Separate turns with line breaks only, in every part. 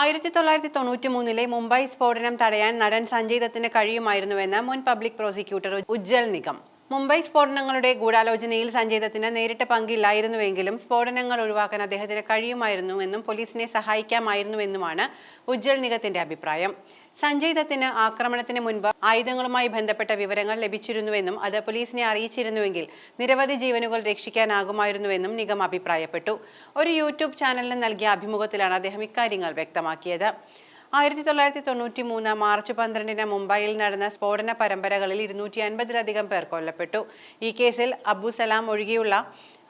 1993 മുംബൈ സ്ഫോടനം തടയാൻ നടൻ സഞ്ജയ് ദത്തിന് കഴിയുമായിരുന്നുവെന്ന് മുൻ പബ്ലിക് പ്രോസിക്യൂട്ടർ ഉജ്ജൽ നിഗം. മുംബൈ സ്ഫോടനങ്ങളുടെ ഗൂഢാലോചനയിൽ സഞ്ജയ് ദത്തിന് നേരിട്ട് പങ്കില്ലായിരുന്നുവെങ്കിലും സ്ഫോടനങ്ങൾ ഒഴിവാക്കാൻ അദ്ദേഹത്തിന് കഴിയുമായിരുന്നുവെന്നും പോലീസിനെ സഹായിക്കാമായിരുന്നുവെന്നുമാണ് ഉജ്ജൽ നിഗത്തിന്റെ അഭിപ്രായം. സഞ്ജയ് ദത്തിന് ആക്രമണത്തിന് മുൻപ് ആയുധങ്ങളുമായി ബന്ധപ്പെട്ട വിവരങ്ങൾ ലഭിച്ചിരുന്നുവെന്നും അത് പോലീസിനെ അറിയിച്ചിരുന്നുവെങ്കിൽ നിരവധി ജീവനുകൾ രക്ഷിക്കാനാകുമായിരുന്നുവെന്നും നിഗം അഭിപ്രായപ്പെട്ടു. ഒരു യൂട്യൂബ് ചാനലിന് നൽകിയ അഭിമുഖത്തിലാണ് അദ്ദേഹം ഇക്കാര്യങ്ങൾ വ്യക്തമാക്കിയത്. 1993 മാർച്ച് 12 മുംബൈയിൽ നടന്ന സ്ഫോടന പരമ്പരകളിൽ 250-ലധികം പേർ കൊല്ലപ്പെട്ടു. ഈ കേസിൽ അബു സലാം ഒഴികെയുള്ള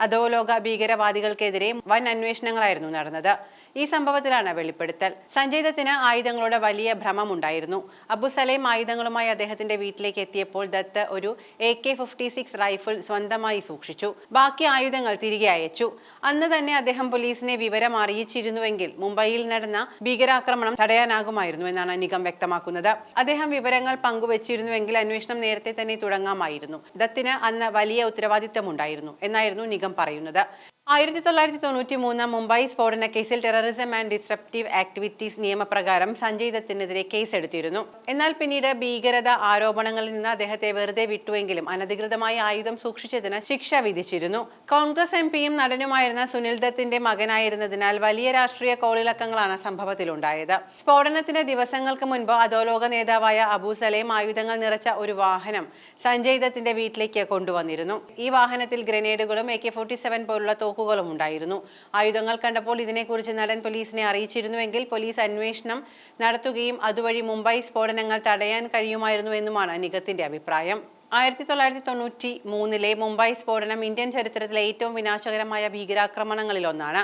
അധോലോക ഭീകരവാദികൾക്കെതിരെ വൻ അന്വേഷണങ്ങളായിരുന്നു നടന്നത്. ഈ സംഭവത്തിലാണ് വെളിപ്പെടുത്തൽ. സഞ്ജയ് ദത്തിന് ആയുധങ്ങളുടെ വലിയ ഭ്രമമുണ്ടായിരുന്നു. അബു സലേം ആയുധങ്ങളുമായി അദ്ദേഹത്തിന്റെ വീട്ടിലേക്ക് എത്തിയപ്പോൾ ദത്ത് ഒരു AK-56 റൈഫിൾ സ്വന്തമായി സൂക്ഷിച്ചു. ബാക്കി ആയുധങ്ങൾ തിരികെ അയച്ചു. അന്ന് തന്നെ അദ്ദേഹം പോലീസിനെ വിവരം അറിയിച്ചിരുന്നുവെങ്കിൽ മുംബൈയിൽ നടന്ന ഭീകരാക്രമണം തടയാനാകുമായിരുന്നു എന്നാണ് നിഗം വ്യക്തമാക്കുന്നത്. അദ്ദേഹം വിവരങ്ങൾ പങ്കുവച്ചിരുന്നുവെങ്കിൽ അന്വേഷണം നേരത്തെ തന്നെ തുടങ്ങാമായിരുന്നു. ദത്തിന് അന്ന് വലിയ ഉത്തരവാദിത്തമുണ്ടായിരുന്നു എന്നായിരുന്നു നിഗം പറയുന്നത്. 1993 മുംബൈ സ്ഫോടന കേസിൽ ടെററിസം ആൻഡ് ഡിസ്റപ്റ്റീവ് ആക്ടിവിറ്റീസ് നിയമപ്രകാരം സഞ്ജയ് ദത്തിനെതിരെ കേസെടുത്തിരുന്നു. എന്നാൽ പിന്നീട് ഭീകരത ആരോപണങ്ങളിൽ നിന്ന് അദ്ദേഹത്തെ വെറുതെ വിട്ടുവെങ്കിലും അനധികൃതമായി ആയുധം സൂക്ഷിച്ചതിന് ശിക്ഷ വിധിച്ചിരുന്നു. കോൺഗ്രസ് MPയും നടനുമായിരുന്ന സുനിൽ ദത്തിന്റെ മകനായിരുന്നതിനാൽ വലിയ രാഷ്ട്രീയ കോളിളക്കങ്ങളാണ് സംഭവത്തിലുണ്ടായത്. സ്ഫോടനത്തിന് ദിവസങ്ങൾക്ക് മുൻപ് അധോലോക നേതാവായ അബു സലേം ആയുധങ്ങൾ നിറച്ച ഒരു വാഹനം സഞ്ജയ് ദത്തിന്റെ വീട്ടിലേക്ക് കൊണ്ടുവന്നിരുന്നു. ഈ വാഹനത്തിൽ ഗ്രനേഡുകളും AK-47 പോലുള്ള തോക്കുകളും ഉണ്ടായിരുന്നു. ആയുധങ്ങൾ കണ്ടപ്പോൾ ഇതിനെക്കുറിച്ച് നടൻ പോലീസിനെ അറിയിച്ചിരുന്നുവെങ്കിൽ പോലീസ് അന്വേഷണം നടത്തുകയും അതുവഴി മുംബൈ സ്ഫോടനങ്ങൾ തടയാൻ കഴിയുമായിരുന്നുവെന്നുമാണ് നിഗത്തിന്റെ അഭിപ്രായം. 1993 മുംബൈ സ്ഫോടനം ഇന്ത്യൻ ചരിത്രത്തിലെ ഏറ്റവും വിനാശകരമായ ഭീകരാക്രമണങ്ങളിൽ ഒന്നാണ്.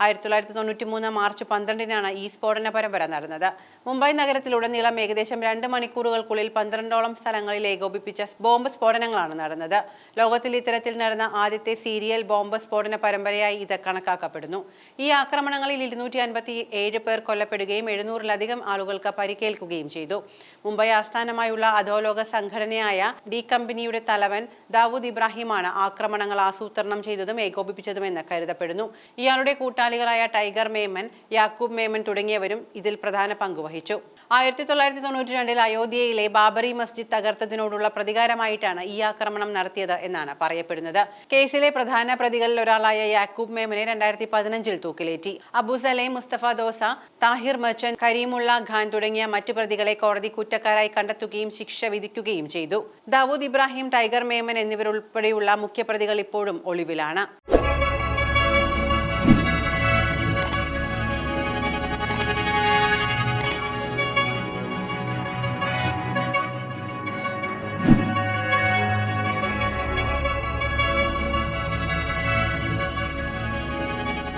1993 മാർച്ച് 12 ഈ സ്ഫോടന പരമ്പര നടന്നത്. മുംബൈ നഗരത്തിലുടനീളം ഏകദേശം 2 മണിക്കൂറുകൾക്കുള്ളിൽ 12ഓളം സ്ഥലങ്ങളിൽ ഏകോപിപ്പിച്ച ബോംബ് സ്ഫോടനങ്ങളാണ് നടന്നത്. ലോകത്തിൽ ഇത്തരത്തിൽ നടന്ന ആദ്യത്തെ സീരിയൽ ബോംബ് സ്ഫോടന പരമ്പരയായി ഇത് കണക്കാക്കപ്പെടുന്നു. ഈ ആക്രമണങ്ങളിൽ 257 പേർ കൊല്ലപ്പെടുകയും 700-ലധികം ആളുകൾക്ക് പരിക്കേൽക്കുകയും ചെയ്തു. മുംബൈ ആസ്ഥാനമായുള്ള അധോലോക സംഘടനയായ ഡി കമ്പനിയുടെ തലവൻ ദാവൂദ് ഇബ്രാഹിമാണ് ആക്രമണങ്ങൾ ആസൂത്രണം ചെയ്തതും ഏകോപിപ്പിച്ചതുമെന്ന് കരുതപ്പെടുന്നു. ഇയാളുടെ കൂട്ടാളികളായ ടൈഗർ മേമൻ, യാക്കൂബ് മേമൻ തുടങ്ങിയവരും ഇതിൽ പ്രധാന പങ്ക് വഹിച്ചു. 1992 അയോധ്യയിലെ ബാബറി മസ്ജിദ് തകർത്തതിനോടുള്ള പ്രതികാരമായിട്ടാണ് ഈ ആക്രമണം നടത്തിയത് എന്നാണ് പറയപ്പെടുന്നത്. കേസിലെ പ്രധാന പ്രതികളിൽ ഒരാളായ യാക്കൂബ് മേമനെ 2015 തൂക്കിലേറ്റി. അബു സലേം, മുസ്തഫ ദോസ, താഹിർ മർച്ചന്റ്, കരീമുള്ള ഖാൻ തുടങ്ങിയ മറ്റു പ്രതികളെ കോടതി കുറ്റക്കാരായി കണ്ടെത്തുകയും ശിക്ഷ വിധിക്കുകയും ചെയ്തു. ദാവൂദ് ഇബ്രാഹിം, ടൈഗർ മേമൻ എന്നിവരുൾപ്പെടെയുള്ള മുഖ്യപ്രതികൾ ഇപ്പോഴും ഒളിവിലാണ്.